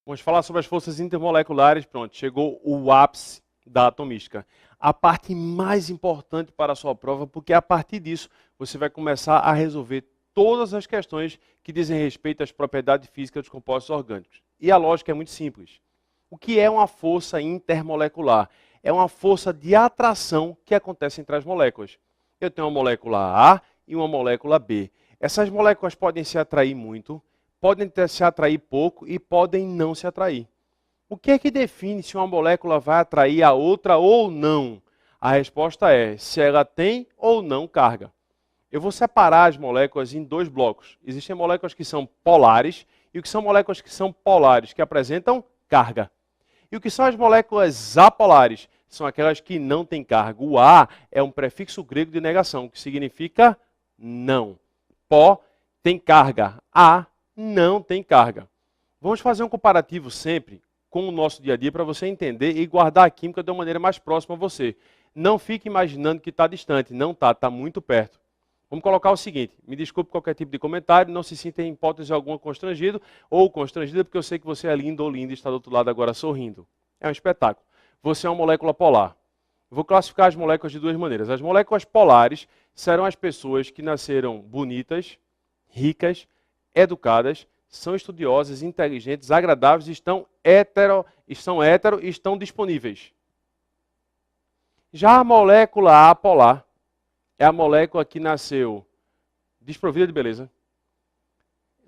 Vamos falar sobre as forças intermoleculares. Pronto, chegou o ápice da atomística. A parte mais importante para a sua prova, porque a partir disso você vai começar a resolver todas as questões que dizem respeito às propriedades físicas dos compostos orgânicos. E a lógica é muito simples. O que é uma força intermolecular? É uma força de atração que acontece entre as moléculas. Eu tenho uma molécula A e uma molécula B. Essas moléculas podem se atrair muito, podem se atrair pouco e podem não se atrair. O que é que define se uma molécula vai atrair a outra ou não? A resposta é se ela tem ou não carga. Eu vou separar as moléculas em dois blocos. Existem moléculas que são polares e o que são moléculas que são polares, que apresentam carga. E o que são as moléculas apolares? São aquelas que não têm carga. O A é um prefixo grego de negação, que significa não. Pó tem carga. A não tem carga. Vamos fazer um comparativo sempre com o nosso dia a dia para você entender e guardar a química de uma maneira mais próxima a você. Não fique imaginando que está distante. Não está, está muito perto. Vamos colocar o seguinte, me desculpe qualquer tipo de comentário, não se sinta em hipótese alguma constrangido ou constrangida, porque eu sei que você é lindo ou linda e está do outro lado agora sorrindo. É um espetáculo. Você é uma molécula polar. Vou classificar as moléculas de duas maneiras. As moléculas polares serão as pessoas que nasceram bonitas, ricas, educadas, são estudiosas, inteligentes, agradáveis, estão hétero e estão disponíveis. Já a molécula apolar é a molécula que nasceu desprovida de beleza,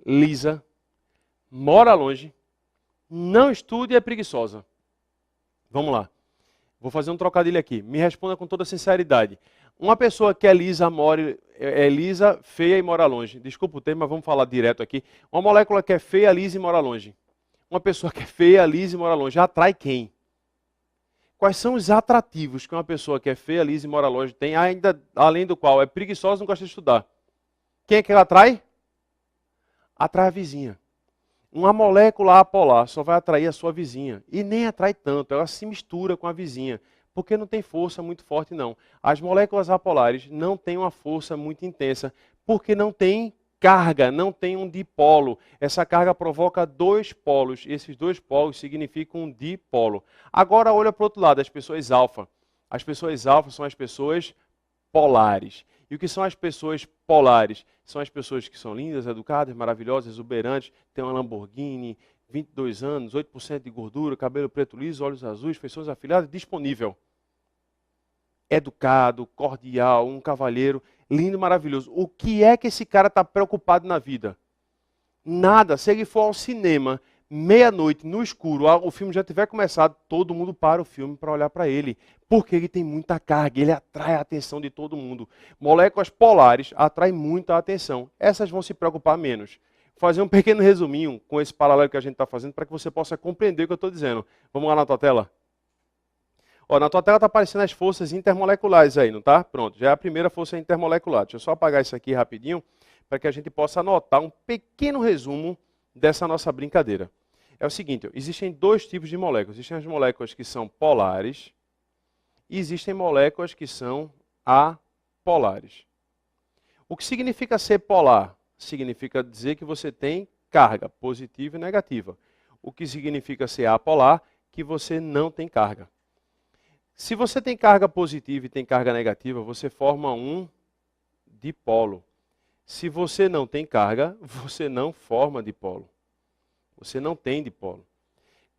lisa, mora longe, não estuda e é preguiçosa. Vamos lá. Vou fazer um trocadilho aqui. Me responda com toda sinceridade. Uma pessoa que é lisa, lisa, feia e mora longe. Desculpa o termo, mas vamos falar direto aqui. Uma molécula que é feia, lisa e mora longe. Uma pessoa que é feia, lisa e mora longe. Atrai quem? Quais são os atrativos que uma pessoa que é feia, lisa e mora longe tem, ainda além do qual é preguiçosa e não gosta de estudar? Quem é que ela atrai? Atrai a vizinha. Uma molécula apolar só vai atrair a sua vizinha. E nem atrai tanto, ela se mistura com a vizinha. Porque não tem força muito forte, não. As moléculas apolares não têm uma força muito intensa, porque não tem carga, não tem um dipolo. Essa carga provoca dois polos. Esses dois polos significam um dipolo. Agora olha para o outro lado, as pessoas alfa. As pessoas alfa são as pessoas polares. E o que são as pessoas polares? São as pessoas que são lindas, educadas, maravilhosas, exuberantes, têm uma Lamborghini, 22 anos, 8% de gordura, cabelo preto liso, olhos azuis, feições afiladas, disponível. Educado, cordial, um cavalheiro, lindo, maravilhoso. O que é que esse cara está preocupado na vida? Nada. Se ele for ao cinema, meia-noite, no escuro, o filme já tiver começado, todo mundo para o filme para olhar para ele. Porque ele tem muita carga, ele atrai a atenção de todo mundo. Moléculas polares atraem muita atenção. Essas vão se preocupar menos. Vou fazer um pequeno resuminho com esse paralelo que a gente está fazendo para que você possa compreender o que eu estou dizendo. Vamos lá na tua tela? Ó, na tua tela está aparecendo as forças intermoleculares aí, não tá? Pronto, já é a primeira força intermolecular. Deixa eu só apagar isso aqui rapidinho, para que a gente possa anotar um pequeno resumo dessa nossa brincadeira. É o seguinte, ó, existem dois tipos de moléculas. Existem as moléculas que são polares e existem moléculas que são apolares. O que significa ser polar? Significa dizer que você tem carga positiva e negativa. O que significa ser apolar? Que você não tem carga. Se você tem carga positiva e tem carga negativa, você forma um dipolo. Se você não tem carga, você não forma dipolo. Você não tem dipolo.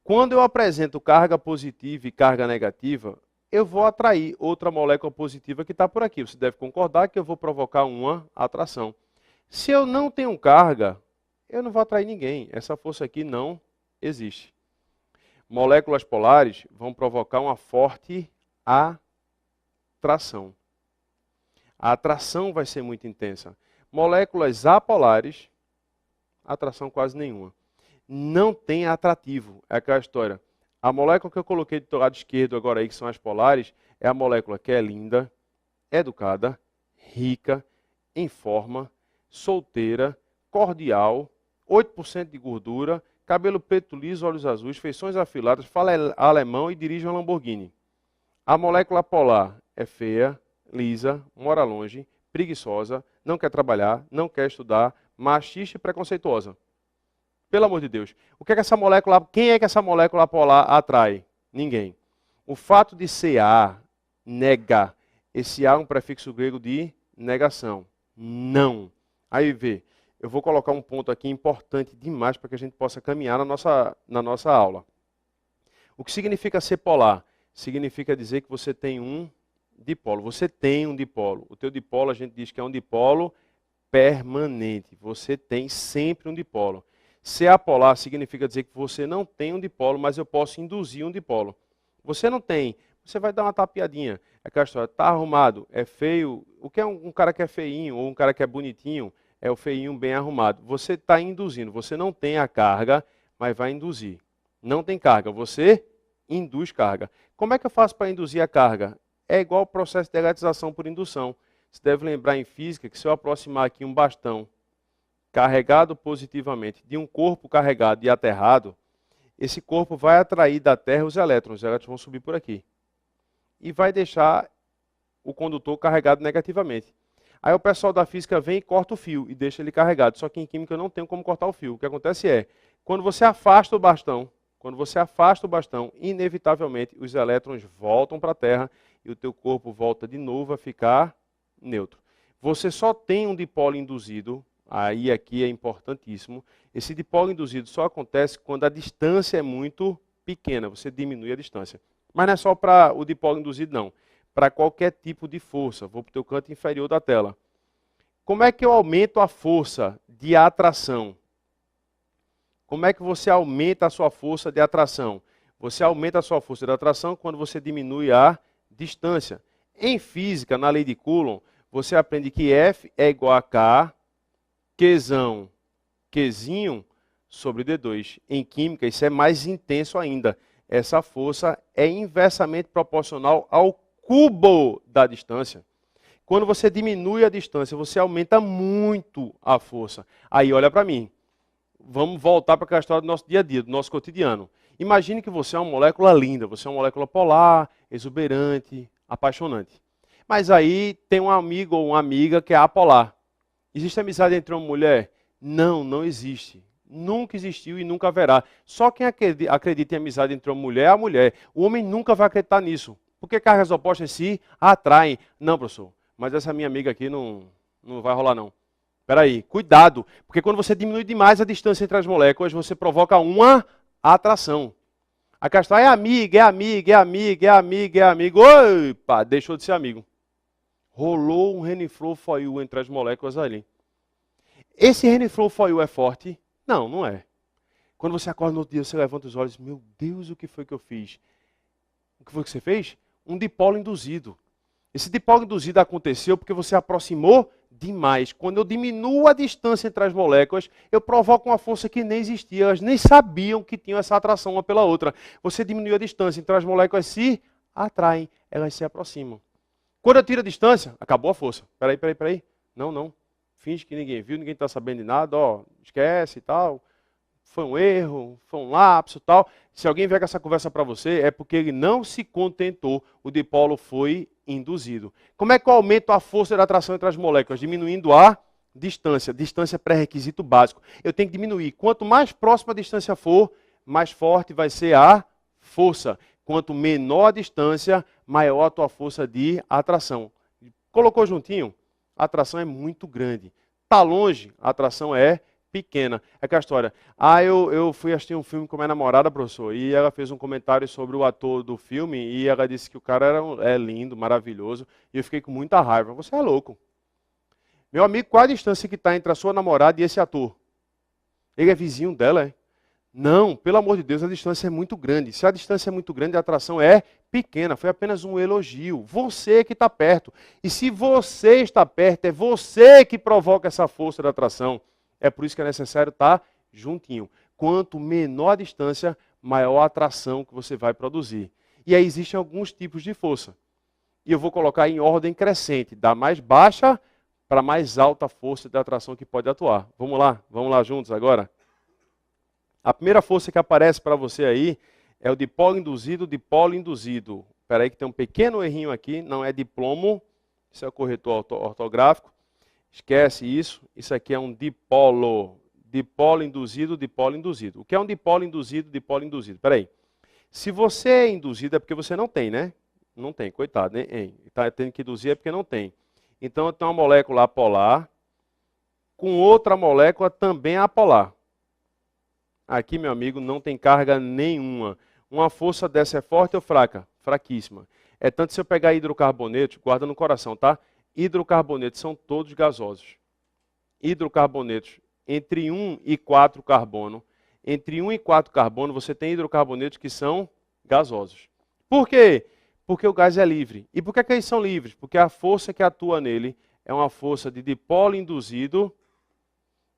Quando eu apresento carga positiva e carga negativa, eu vou atrair outra molécula positiva que está por aqui. Você deve concordar que eu vou provocar uma atração. Se eu não tenho carga, eu não vou atrair ninguém. Essa força aqui não existe. Moléculas polares vão provocar uma forte atração. A atração vai ser muito intensa. Moléculas apolares, atração quase nenhuma. Não tem atrativo. É aquela história. A molécula que eu coloquei do lado esquerdo agora aí, que são as polares, é a molécula que é linda, educada, rica, em forma, solteira, cordial, 8% de gordura, cabelo preto liso, olhos azuis, feições afiladas, fala alemão e dirige uma Lamborghini. A molécula polar é feia, lisa, mora longe, preguiçosa, não quer trabalhar, não quer estudar, machista e preconceituosa. Pelo amor de Deus. O que é que essa molécula, quem é que essa molécula polar atrai? Ninguém. O fato de ser A, nega, esse A é um prefixo grego de negação. Não. Aí vê, eu vou colocar um ponto aqui importante demais para que a gente possa caminhar na nossa aula. O que significa ser polar? Significa dizer que você tem um dipolo. Você tem um dipolo. O teu dipolo a gente diz que é um dipolo permanente. Você tem sempre um dipolo. Ser apolar significa dizer que você não tem um dipolo, mas eu posso induzir um dipolo. Você não tem, você vai dar uma tapeadinha. É aquela história, tá arrumado, é feio. O que é um cara que é feinho ou um cara que é bonitinho? É o feinho bem arrumado. Você está induzindo, você não tem a carga, mas vai induzir. Não tem carga, você induz carga. Como é que eu faço para induzir a carga? É igual o processo de eletrização por indução. Você deve lembrar em física que se eu aproximar aqui um bastão carregado positivamente de um corpo carregado e aterrado, esse corpo vai atrair da Terra os elétrons vão subir por aqui. E vai deixar o condutor carregado negativamente. Aí o pessoal da física vem e corta o fio e deixa ele carregado. Só que em química eu não tenho como cortar o fio. O que acontece é, quando você afasta o bastão, inevitavelmente os elétrons voltam para a Terra e o teu corpo volta de novo a ficar neutro. Você só tem um dipolo induzido, aí aqui é importantíssimo, esse dipolo induzido só acontece quando a distância é muito pequena, você diminui a distância. Mas não é só para o dipolo induzido não, para qualquer tipo de força. Vou para o teu canto inferior da tela. Como é que eu aumento a força de atração? Como é que você aumenta a sua força de atração? Você aumenta a sua força de atração quando você diminui a distância. Em física, na lei de Coulomb, você aprende que F é igual a K, Qzinho sobre D2. Em química, isso é mais intenso ainda. Essa força é inversamente proporcional ao cubo da distância. Quando você diminui a distância, você aumenta muito a força. Aí, olha para mim. Vamos voltar para aquela história do nosso dia a dia, do nosso cotidiano. Imagine que você é uma molécula linda, você é uma molécula polar, exuberante, apaixonante. Mas aí tem um amigo ou uma amiga que é apolar. Existe amizade entre uma mulher? Não, não existe. Nunca existiu e nunca haverá. Só quem acredita em amizade entre uma mulher é a mulher. O homem nunca vai acreditar nisso. Porque cargas opostas se atraem. Não, professor, mas essa minha amiga aqui não vai rolar não. Espera aí, cuidado, porque quando você diminui demais a distância entre as moléculas, você provoca uma atração. A questão é amiga, é amiga, é amiga, é amiga, é amigo. Opa, deixou de ser amigo. Rolou um Renifrew-Foil entre as moléculas ali. Esse Renifrew-Foil é forte? Não, não é. Quando você acorda no outro dia, você levanta os olhos, meu Deus, o que foi que eu fiz? O que foi que você fez? Um dipolo induzido. Esse dipolo induzido aconteceu porque você aproximou demais. Quando eu diminuo a distância entre as moléculas, eu provoco uma força que nem existia. Elas nem sabiam que tinham essa atração uma pela outra. Você diminui a distância, então as moléculas se atraem, elas se aproximam. Quando eu tiro a distância, acabou a força. Peraí. Não. Finge que ninguém viu, ninguém está sabendo de nada. Ó, esquece e tal. Foi um erro, foi um lapso e tal. Se alguém vier com essa conversa para você, é porque ele não se contentou, o dipolo foi induzido. Como é que eu aumento a força de atração entre as moléculas? Diminuindo a distância. Distância é pré-requisito básico. Eu tenho que diminuir. Quanto mais próxima a distância for, mais forte vai ser a força. Quanto menor a distância, maior a tua força de atração. Colocou juntinho? A atração é muito grande. Está longe, a atração é pequena. É aquela história. Eu fui assistir um filme com minha namorada, professor, e ela fez um comentário sobre o ator do filme, e ela disse que o cara é lindo, maravilhoso, e eu fiquei com muita raiva. Você é louco. Meu amigo, qual a distância que está entre a sua namorada e esse ator? Ele é vizinho dela, é? Não, pelo amor de Deus, a distância é muito grande. Se a distância é muito grande, a atração é pequena. Foi apenas um elogio. Você que está perto. E se você está perto, é você que provoca essa força da atração. É por isso que é necessário estar juntinho. Quanto menor a distância, maior a atração que você vai produzir. E aí existem alguns tipos de força. E eu vou colocar em ordem crescente, da mais baixa para a mais alta força de atração que pode atuar. Vamos lá juntos agora? A primeira força que aparece para você aí é o dipolo induzido, dipolo induzido. Espera aí que tem um pequeno errinho aqui, não é diplomo, isso é o corretor ortográfico. Esquece isso, isso aqui é um dipolo, dipolo induzido, dipolo induzido. O que é um dipolo induzido, dipolo induzido? Espera aí. Se você é induzido é porque você não tem, né? Não tem, coitado, né? Tá tendo que induzir é porque não tem. Então, eu tenho uma molécula apolar com outra molécula também apolar. Aqui, meu amigo, não tem carga nenhuma. Uma força dessa é forte ou fraca? Fraquíssima. É tanto se eu pegar hidrocarbonetos, guarda no coração, tá? Hidrocarbonetos são todos gasosos. Hidrocarbonetos entre 1 e 4 carbono. Entre 1 e 4 carbono, você tem hidrocarbonetos que são gasosos. Por quê? Porque o gás é livre. E por que eles são livres? Porque a força que atua nele é uma força de dipolo induzido.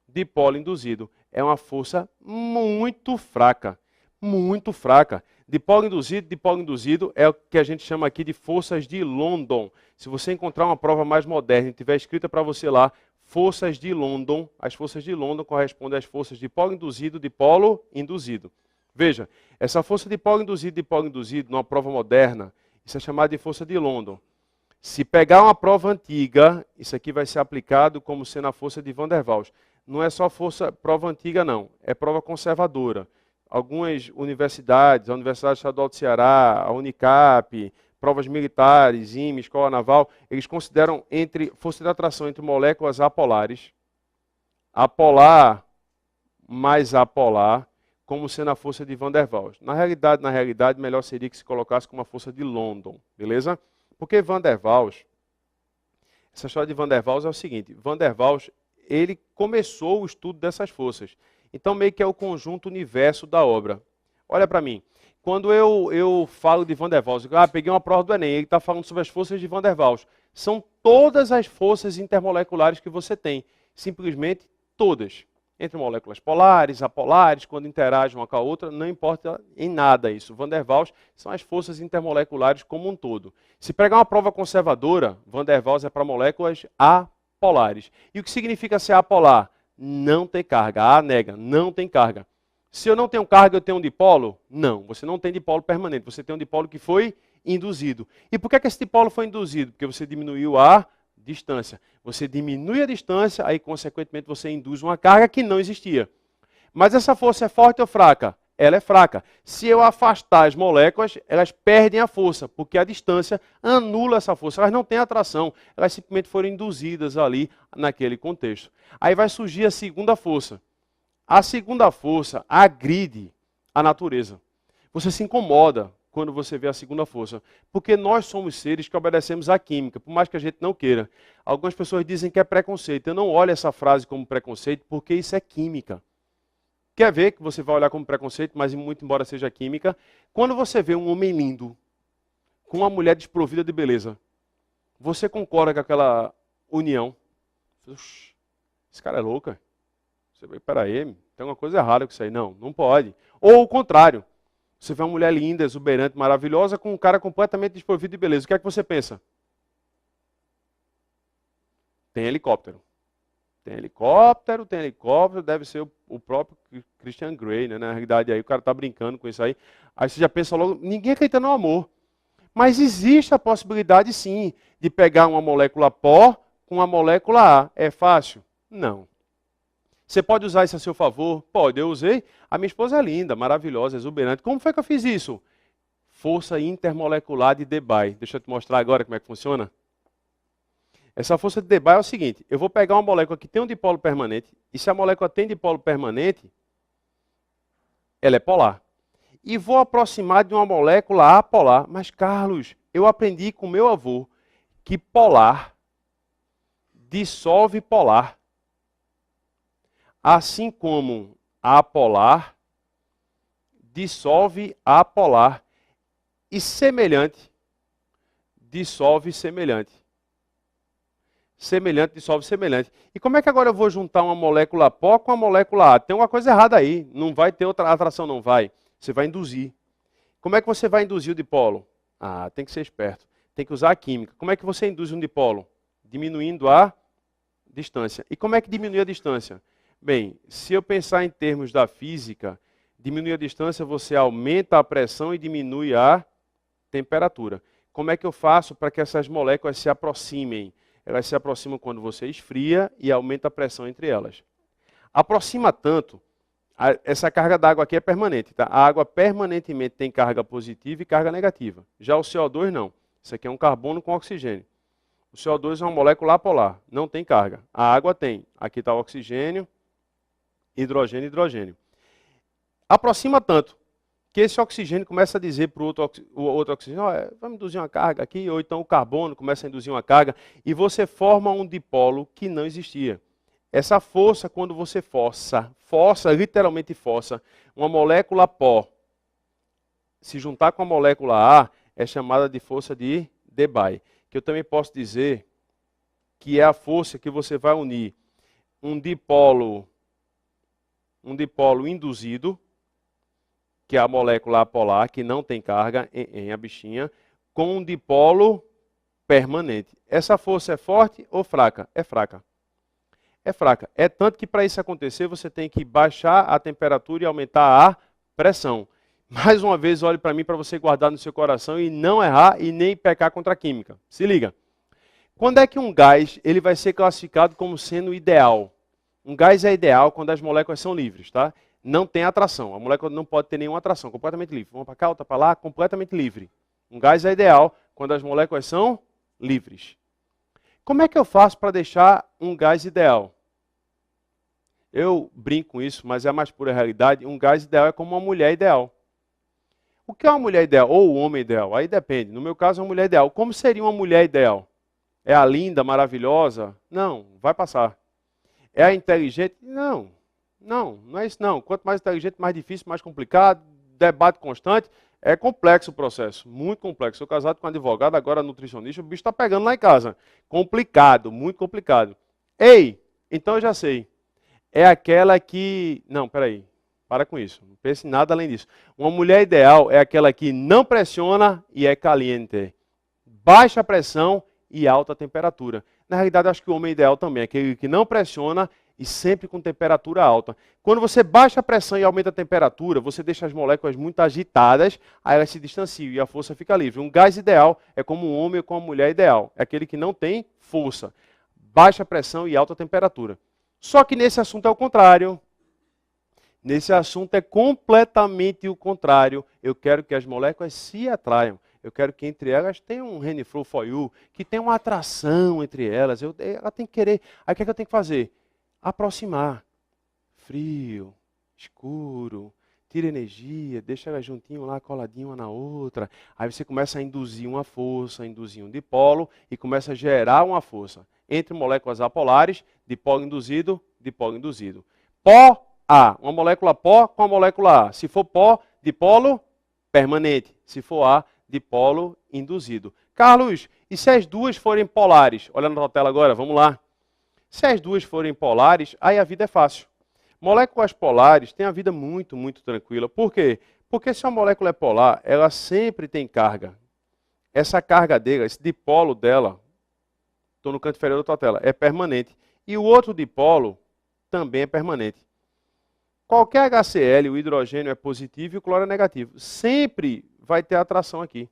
Dipolo induzido. É uma força muito fraca. Muito fraca. Dipolo induzido é o que a gente chama aqui de forças de London. Se você encontrar uma prova mais moderna e tiver escrita para você lá, forças de London, as forças de London correspondem às forças de dipolo induzido. Veja, essa força de dipolo induzido, numa prova moderna, isso é chamado de força de London. Se pegar uma prova antiga, isso aqui vai ser aplicado como sendo a força de Van der Waals. Não é só prova antiga, não. É prova conservadora. Algumas universidades, a Universidade Estadual do Ceará, a Unicap, provas militares, IME, Escola Naval, eles consideram força de atração entre moléculas apolares, apolar mais apolar, como sendo a força de Van der Waals. Na realidade, melhor seria que se colocasse como a força de London, beleza? Porque Van der Waals, essa história de Van der Waals é o seguinte, Van der Waals, ele começou o estudo dessas forças. Então, meio que é o conjunto universo da obra. Olha para mim. Quando eu falo de Van der Waals, peguei uma prova do Enem, ele está falando sobre as forças de Van der Waals. São todas as forças intermoleculares que você tem. Simplesmente todas. Entre moléculas polares, apolares, quando interagem uma com a outra, não importa em nada isso. Van der Waals são as forças intermoleculares como um todo. Se pegar uma prova conservadora, Van der Waals é para moléculas apolares. E o que significa ser apolar? Não tem carga. A nega, não tem carga. Se eu não tenho carga, eu tenho um dipolo? Não, você não tem dipolo permanente, você tem um dipolo que foi induzido. E por que esse dipolo foi induzido? Porque você diminuiu a distância. Você diminui a distância, aí consequentemente você induz uma carga que não existia. Mas essa força é forte ou fraca? Ela é fraca. Se eu afastar as moléculas, elas perdem a força, porque a distância anula essa força. Elas não têm atração, elas simplesmente foram induzidas ali naquele contexto. Aí vai surgir a segunda força. A segunda força agride a natureza. Você se incomoda quando você vê a segunda força, porque nós somos seres que obedecemos à química, por mais que a gente não queira. Algumas pessoas dizem que é preconceito. Eu não olho essa frase como preconceito, porque isso é química. Quer ver que você vai olhar como preconceito, mas muito embora seja química. Quando você vê um homem lindo com uma mulher desprovida de beleza, você concorda com aquela união? Esse cara é louco. Você vai, peraí, tem uma coisa errada com isso aí. Não, não pode. Ou o contrário. Você vê uma mulher linda, exuberante, maravilhosa, com um cara completamente desprovido de beleza. O que é que você pensa? Tem helicóptero. Tem helicóptero, deve ser o próprio Christian Grey, né? Na realidade, aí o cara está brincando com isso aí. Aí você já pensa logo, ninguém acredita no amor. Mas existe a possibilidade, sim, de pegar uma molécula pó com uma molécula A. É fácil? Não. Você pode usar isso a seu favor? Pode, eu usei. A minha esposa é linda, maravilhosa, exuberante. Como foi que eu fiz isso? Força intermolecular de Debye. Deixa eu te mostrar agora como é que funciona. Essa força de Debye é o seguinte, eu vou pegar uma molécula que tem um dipolo permanente, e se a molécula tem dipolo permanente, ela é polar. E vou aproximar de uma molécula apolar. Mas, Carlos, eu aprendi com meu avô que polar dissolve polar. Assim como apolar dissolve apolar. E semelhante dissolve semelhante. Semelhante dissolve semelhante. E como é que agora eu vou juntar uma molécula pó com a molécula A? Tem uma coisa errada aí. Não vai ter outra atração, não vai. Você vai induzir. Como é que você vai induzir o dipolo? Tem que ser esperto. Tem que usar a química. Como é que você induz um dipolo? Diminuindo a distância. E como é que diminui a distância? Bem, se eu pensar em termos da física, diminuir a distância, você aumenta a pressão e diminui a temperatura. Como é que eu faço para que essas moléculas se aproximem? Elas se aproximam quando você esfria e aumenta a pressão entre elas. Aproxima tanto, essa carga d'água aqui é permanente, tá? A água permanentemente tem carga positiva e carga negativa. Já o CO2 não. Isso aqui é um carbono com oxigênio. O CO2 é uma molécula apolar, não tem carga. A água tem. Aqui está o oxigênio, hidrogênio e hidrogênio. Aproxima tanto que esse oxigênio começa a dizer para o outro oxigênio, vamos induzir uma carga aqui, ou então o carbono começa a induzir uma carga, e você forma um dipolo que não existia. Essa força, quando você força, literalmente força, uma molécula pó se juntar com a molécula A, é chamada de força de Debye. Que eu também posso dizer que é a força que você vai unir um dipolo induzido, que é a molécula apolar, que não tem carga em a bichinha, com um dipolo permanente. Essa força é forte ou fraca? É fraca. É fraca. É tanto que para isso acontecer, você tem que baixar a temperatura e aumentar a pressão. Mais uma vez, olhe para mim para você guardar no seu coração e não errar e nem pecar contra a química. Se liga. Quando é que um gás ele vai ser classificado como sendo ideal? Um gás é ideal quando as moléculas são livres, tá? Não tem atração. A molécula não pode ter nenhuma atração, completamente livre. Uma para cá, outra para lá, completamente livre. Um gás é ideal quando as moléculas são livres. Como é que eu faço para deixar um gás ideal? Eu brinco com isso, mas é a mais pura realidade. Um gás ideal é como uma mulher ideal. O que é uma mulher ideal? Ou o homem ideal? Aí depende. No meu caso, é uma mulher ideal. Como seria uma mulher ideal? É a linda, maravilhosa? Não, vai passar. É a inteligente? Não, não é isso não. Quanto mais inteligente, mais difícil, mais complicado, debate constante. É complexo o processo, muito complexo. Sou casado com um advogado, agora nutricionista, o bicho está pegando lá em casa. Complicado, muito complicado. Ei, então eu já sei. É aquela que... Não, peraí, para com isso. Não pense em nada além disso. Uma mulher ideal é aquela que não pressiona e é caliente. Baixa pressão e alta temperatura. Na realidade, acho que o homem ideal também é aquele que não pressiona e sempre com temperatura alta. Quando você baixa a pressão e aumenta a temperatura, você deixa as moléculas muito agitadas, aí elas se distanciam e a força fica livre. Um gás ideal é como um homem ou como uma mulher ideal. É aquele que não tem força. Baixa pressão e alta temperatura. Só que nesse assunto é o contrário. Nesse assunto é completamente o contrário. Eu quero que as moléculas se atraiam. Eu quero que entre elas tenha um reniflow for you, que tenha uma atração entre elas. Ela tem que querer. Aí o que é que eu tenho que fazer? Aproximar. Frio, escuro, tira energia, deixa elas juntinho lá, coladinho uma na outra. Aí você começa a induzir uma força, induzir um dipolo e começa a gerar uma força. Entre moléculas apolares, dipolo induzido, dipolo induzido. Pó A, uma molécula pó com a molécula A. Se for pó, dipolo permanente. Se for A, dipolo induzido. Carlos, e se as duas forem polares? Olha na tua tela agora, vamos lá. Se as duas forem polares, aí a vida é fácil. Moléculas polares têm a vida muito, muito tranquila. Por quê? Porque se uma molécula é polar, ela sempre tem carga. Essa carga dela, esse dipolo dela, estou no canto inferior da tua tela, é permanente. E o outro dipolo também é permanente. Qualquer HCl, o hidrogênio é positivo e o cloro é negativo. Sempre vai ter atração aqui.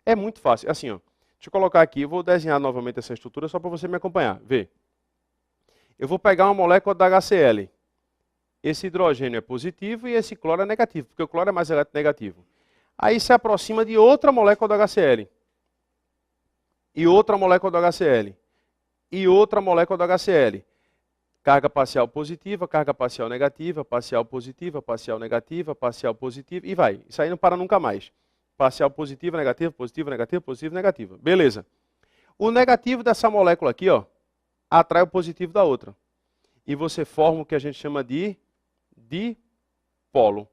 É muito fácil. Assim, ó, deixa eu colocar aqui, eu vou desenhar novamente essa estrutura só para você me acompanhar. Vê. Eu vou pegar uma molécula da HCl. Esse hidrogênio é positivo e esse cloro é negativo, porque o cloro é mais eletronegativo. Aí se aproxima de outra molécula do HCl. E outra molécula do HCl. E outra molécula do HCl. Carga parcial positiva, carga parcial negativa, parcial positiva, parcial negativa, parcial positiva, e vai. Isso aí não para nunca mais. Parcial positiva, negativa, positiva, negativa, positiva, negativa. Beleza. O negativo dessa molécula aqui, ó, atrai o positivo da outra. E você forma o que a gente chama de dipolo.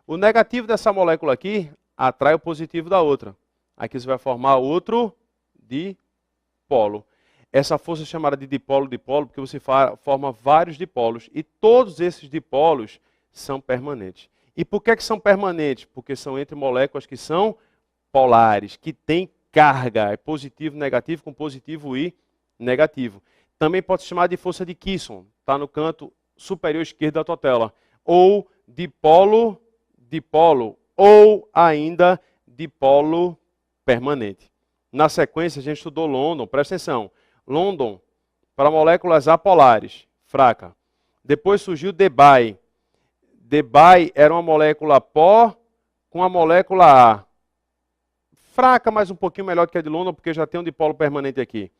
O negativo dessa molécula aqui atrai o positivo da outra. Aqui você vai formar outro dipolo. Essa força é chamada de dipolo-dipolo porque você forma vários dipolos. E todos esses dipolos são permanentes. E por que são permanentes? Porque são entre moléculas que são polares, que têm carga. É positivo, negativo, com positivo e negativo. Também pode se chamar de força de Kisson. Está no canto superior esquerdo da tua tela. Ou dipolo, ou ainda dipolo permanente. Na sequência, a gente estudou London, presta atenção. London, para moléculas apolares, fraca. Depois surgiu Debye. Debye era uma molécula pó com a molécula A. Fraca, mas um pouquinho melhor que a de London, porque já tem um dipolo permanente aqui.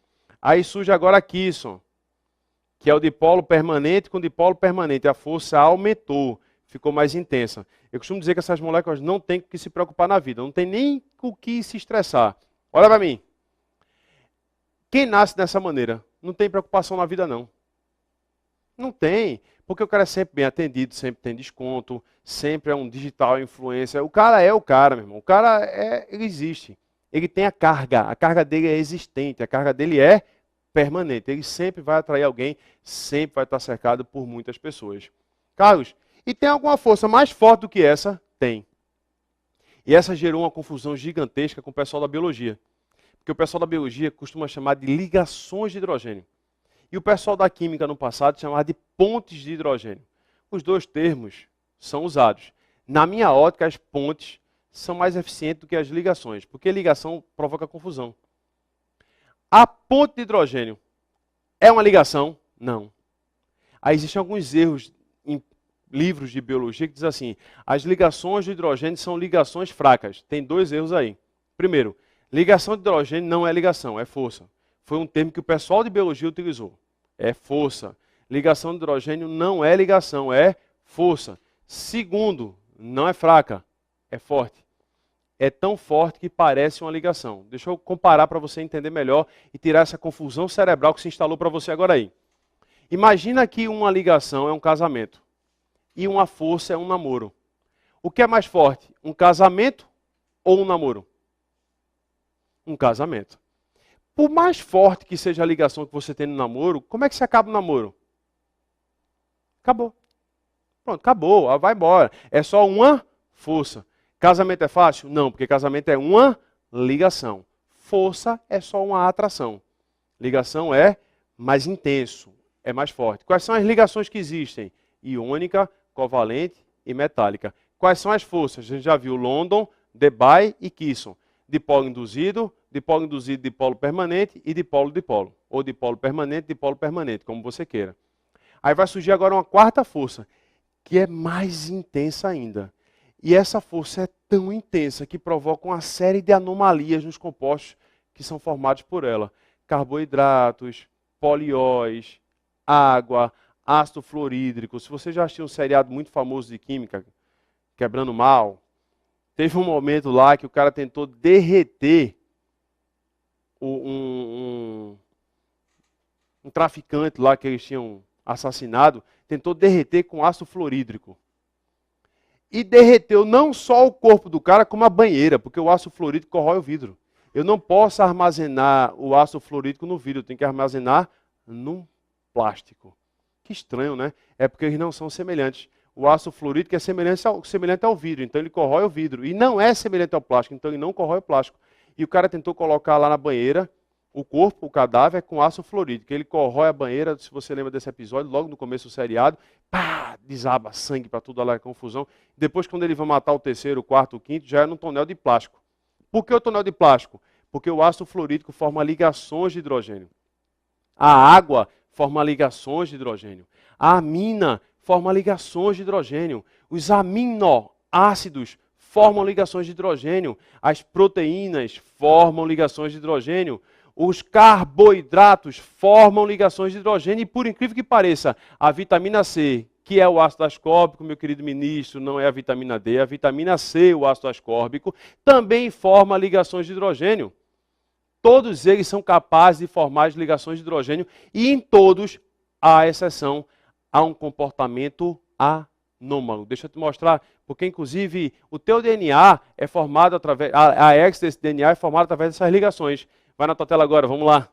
Aí surge agora a Kisson, que é o dipolo permanente com dipolo permanente. A força aumentou, ficou mais intensa. Eu costumo dizer que essas moléculas não têm com o que se preocupar na vida, não tem nem com o que se estressar. Olha para mim. Quem nasce dessa maneira não tem preocupação na vida, não. Não tem, porque o cara é sempre bem atendido, sempre tem desconto, sempre é um digital influencer. O cara é o cara, meu irmão. O cara ele existe. Ele tem a carga dele é existente, a carga dele é permanente. Ele sempre vai atrair alguém, sempre vai estar cercado por muitas pessoas. Carlos, e tem alguma força mais forte do que essa? Tem. E essa gerou uma confusão gigantesca com o pessoal da biologia. Porque o pessoal da biologia costuma chamar de ligações de hidrogênio. E o pessoal da química no passado chamava de pontes de hidrogênio. Os dois termos são usados. Na minha ótica, as pontes são mais eficientes do que as ligações, porque ligação provoca confusão. A ponte de hidrogênio é uma ligação? Não. Aí existem alguns erros em livros de biologia que dizem assim, as ligações de hidrogênio são ligações fracas. Tem dois erros aí. Primeiro, ligação de hidrogênio não é ligação, é força. Foi um termo que o pessoal de biologia utilizou. É força. Ligação de hidrogênio não é ligação, é força. Segundo, não é fraca, é forte. É tão forte que parece uma ligação. Deixa eu comparar para você entender melhor e tirar essa confusão cerebral que se instalou para você agora aí. Imagina que uma ligação é um casamento e uma força é um namoro. O que é mais forte, um casamento ou um namoro? Um casamento. Por mais forte que seja a ligação que você tem no namoro, como é que se acaba o namoro? Acabou. Pronto, acabou, vai embora. É só uma força. Casamento é fácil? Não, porque casamento é uma ligação. Força é só uma atração. Ligação é mais intenso, é mais forte. Quais são as ligações que existem? Iônica, covalente e metálica. Quais são as forças? A gente já viu London, Debye e Kisson. Dipolo induzido, dipolo permanente e dipolo-dipolo. Ou dipolo permanente, como você queira. Aí vai surgir agora uma quarta força, que é mais intensa ainda. E essa força é tão intensa que provoca uma série de anomalias nos compostos que são formados por ela. Carboidratos, polióis, água, ácido fluorídrico. Se você já assistiu um seriado muito famoso de química, Quebrando Mal, teve um momento lá que o cara tentou derreter um traficante lá que eles tinham assassinado, tentou derreter com ácido fluorídrico. E derreteu não só o corpo do cara, como a banheira, porque o ácido fluorídrico corrói o vidro. Eu não posso armazenar o ácido fluorídrico no vidro, eu tenho que armazenar num plástico. Que estranho, né? É porque eles não são semelhantes. O ácido fluorídrico é semelhante ao vidro, então ele corrói o vidro. E não é semelhante ao plástico, então ele não corrói o plástico. E o cara tentou colocar lá na banheira o corpo, o cadáver, com ácido fluorídrico. Ele corrói a banheira, se você lembra desse episódio, logo no começo do seriado, pá, desaba sangue para tudo lá, confusão. Depois, quando ele vai matar o terceiro, o quarto, o quinto, já é num tonel de plástico. Por que o tonel de plástico? Porque o ácido fluorídrico forma ligações de hidrogênio. A água forma ligações de hidrogênio. A amina forma ligações de hidrogênio. Os aminoácidos formam ligações de hidrogênio. As proteínas formam ligações de hidrogênio. Os carboidratos formam ligações de hidrogênio. E por incrível que pareça, a vitamina C, que é o ácido ascórbico, meu querido ministro, não é a vitamina D, a vitamina C, o ácido ascórbico, também forma ligações de hidrogênio. Todos eles são capazes de formar as ligações de hidrogênio e em todos, à exceção, há um comportamento anômalo. Deixa eu te mostrar, porque inclusive o teu DNA é formado através, a hex desse DNA é formada através dessas ligações. Vai na tua tela agora, vamos lá.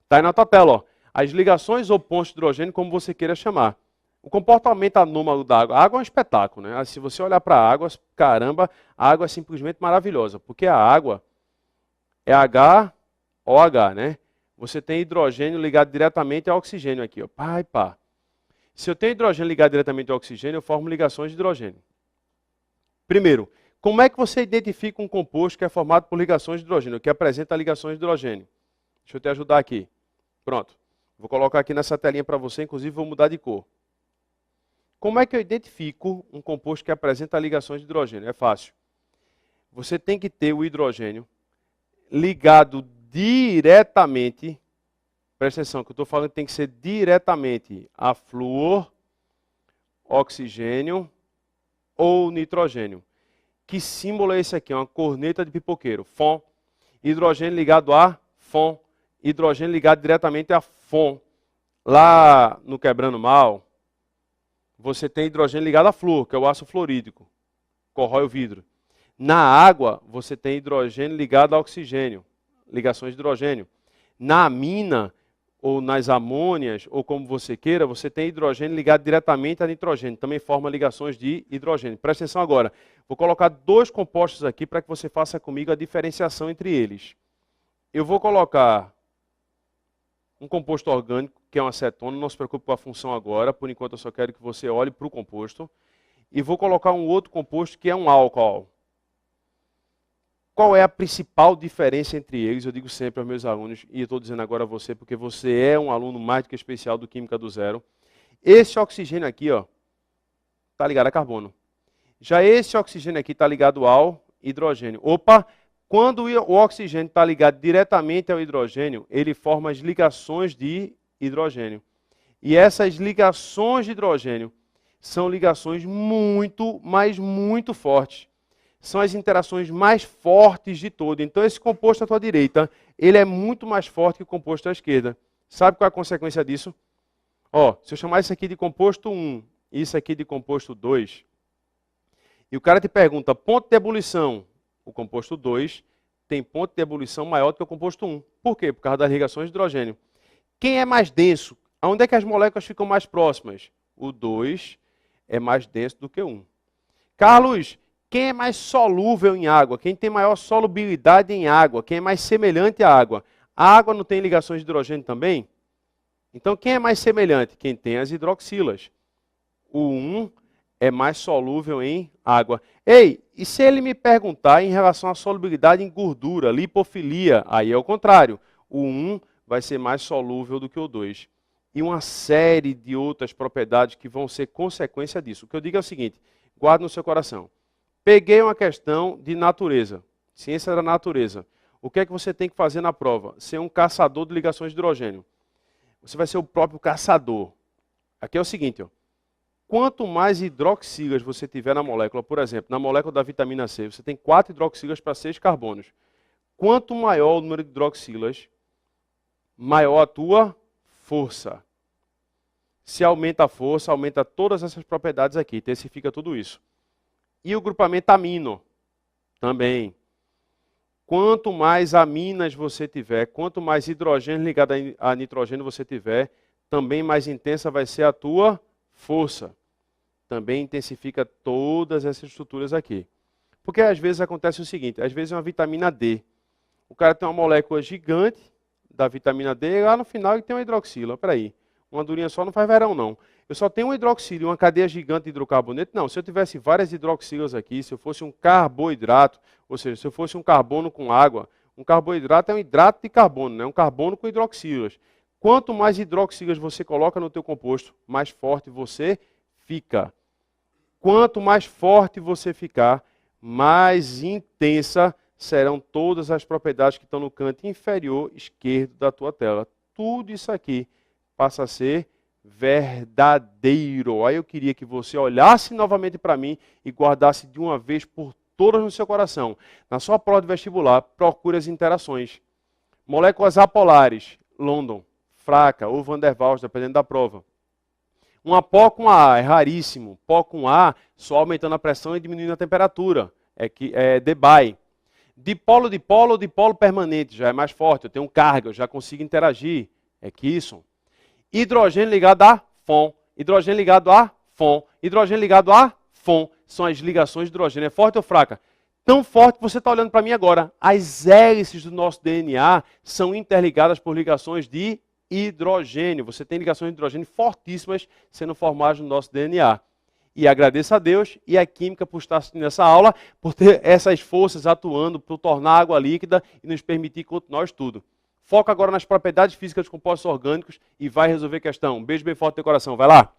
Está aí na tua tela, ó. As ligações ou pontos de hidrogênio, como você queira chamar. O comportamento anômalo da água. A água é um espetáculo, né? Se você olhar para a água, caramba, a água é simplesmente maravilhosa, porque a água é HOH, né? Você tem hidrogênio ligado diretamente ao oxigênio aqui, ó. Pá e pá. Se eu tenho hidrogênio ligado diretamente ao oxigênio, eu formo ligações de hidrogênio. Primeiro, como é que você identifica um composto que é formado por ligações de hidrogênio, que apresenta ligações de hidrogênio? Deixa eu te ajudar aqui. Pronto. Vou colocar aqui nessa telinha para você, inclusive vou mudar de cor. Como é que eu identifico um composto que apresenta ligações de hidrogênio? É fácil. Você tem que ter o hidrogênio ligado diretamente, presta atenção, que eu estou falando que tem que ser diretamente a flúor, oxigênio ou nitrogênio. Que símbolo é esse aqui? É uma corneta de pipoqueiro. Fom. Hidrogênio ligado a Fom. Hidrogênio ligado diretamente a Fom. Lá no Quebrando Mal, você tem hidrogênio ligado a flúor, que é o ácido fluorídrico. Corrói o vidro. Na água, você tem hidrogênio ligado a oxigênio. Ligações de hidrogênio. Na amina, ou nas amônias, ou como você queira, você tem hidrogênio ligado diretamente a nitrogênio. Também forma ligações de hidrogênio. Presta atenção agora. Vou colocar dois compostos aqui para que você faça comigo a diferenciação entre eles. Eu vou colocar um composto orgânico, que é um acetona. Não se preocupe com a função agora. Por enquanto, eu só quero que você olhe para o composto. E vou colocar um outro composto, que é um álcool. Qual é a principal diferença entre eles? Eu digo sempre aos meus alunos, e eu estou dizendo agora a você, porque você é um aluno mais do que especial do Química do Zero. Esse oxigênio aqui, ó, está ligado a carbono. Já esse oxigênio aqui está ligado ao hidrogênio. Opa, quando o oxigênio está ligado diretamente ao hidrogênio, ele forma as ligações de hidrogênio. E essas ligações de hidrogênio são ligações muito, mas muito fortes. São as interações mais fortes de todo. Então, esse composto à tua direita, ele é muito mais forte que o composto à esquerda. Sabe qual é a consequência disso? Ó, se eu chamar isso aqui de composto 1 e isso aqui de composto 2, e o cara te pergunta, ponto de ebulição, o composto 2 tem ponto de ebulição maior do que o composto 1. Por quê? Por causa das ligações de hidrogênio. Quem é mais denso? Onde é que as moléculas ficam mais próximas? O 2 é mais denso do que o 1. Carlos, quem é mais solúvel em água? Quem tem maior solubilidade em água? Quem é mais semelhante à água? A água não tem ligações de hidrogênio também? Então, quem é mais semelhante? Quem tem as hidroxilas. O 1 é mais solúvel em água. Ei, e se ele me perguntar em relação à solubilidade em gordura, lipofilia, aí é o contrário. O 1 vai ser mais solúvel do que o 2. E uma série de outras propriedades que vão ser consequência disso. O que eu digo é o seguinte, guarde no seu coração. Peguei uma questão de natureza, ciência da natureza. O que é que você tem que fazer na prova? Ser um caçador de ligações de hidrogênio. Você vai ser o próprio caçador. Aqui é o seguinte, ó. Quanto mais hidroxilas você tiver na molécula, por exemplo, na molécula da vitamina C, você tem 4 hidroxilas para 6 carbonos. Quanto maior o número de hidroxilas, maior a tua força. Se aumenta a força, aumenta todas essas propriedades aqui, intensifica tudo isso. E o grupamento amino também. Quanto mais aminas você tiver, quanto mais hidrogênio ligado a nitrogênio você tiver, também mais intensa vai ser a tua força. Também intensifica todas essas estruturas aqui. Porque às vezes acontece o seguinte, às vezes é uma vitamina D. O cara tem uma molécula gigante da vitamina D e lá no final ele tem uma hidroxila. Peraí, uma durinha só não faz verão não. Eu só tenho um hidroxilo e uma cadeia gigante de hidrocarboneto? Não, se eu tivesse várias hidroxilas aqui, se eu fosse um carboidrato, ou seja, se eu fosse um carbono com água, um carboidrato é um hidrato de carbono, né? Um carbono com hidroxilas. Quanto mais hidroxilas você coloca no teu composto, mais forte você fica. Quanto mais forte você ficar, mais intensa serão todas as propriedades que estão no canto inferior esquerdo da tua tela. Tudo isso aqui passa a ser verdadeiro. Aí eu queria que você olhasse novamente para mim e guardasse de uma vez por todas no seu coração. Na sua prova de vestibular, procure as interações. Moléculas apolares, London, fraca ou Van der Waals, dependendo da prova. Uma pó com A é raríssimo. Pó com A só aumentando a pressão e diminuindo a temperatura. É Debye. Dipolo ou dipolo permanente já é mais forte. Eu tenho carga, eu já consigo interagir. É Kisson. Hidrogênio ligado a Fon. Hidrogênio ligado a Fon. Hidrogênio ligado a Fon. São as ligações de hidrogênio. É forte ou fraca? Tão forte que você está olhando para mim agora. As hélices do nosso DNA são interligadas por ligações de hidrogênio. Você tem ligações de hidrogênio fortíssimas sendo formadas no nosso DNA. E agradeço a Deus e a química por estar assistindo essa aula, por ter essas forças atuando para tornar a água líquida e nos permitir continuar o estudo. Foca agora nas propriedades físicas dos compostos orgânicos e vai resolver a questão. Um beijo bem forte no teu coração. Vai lá!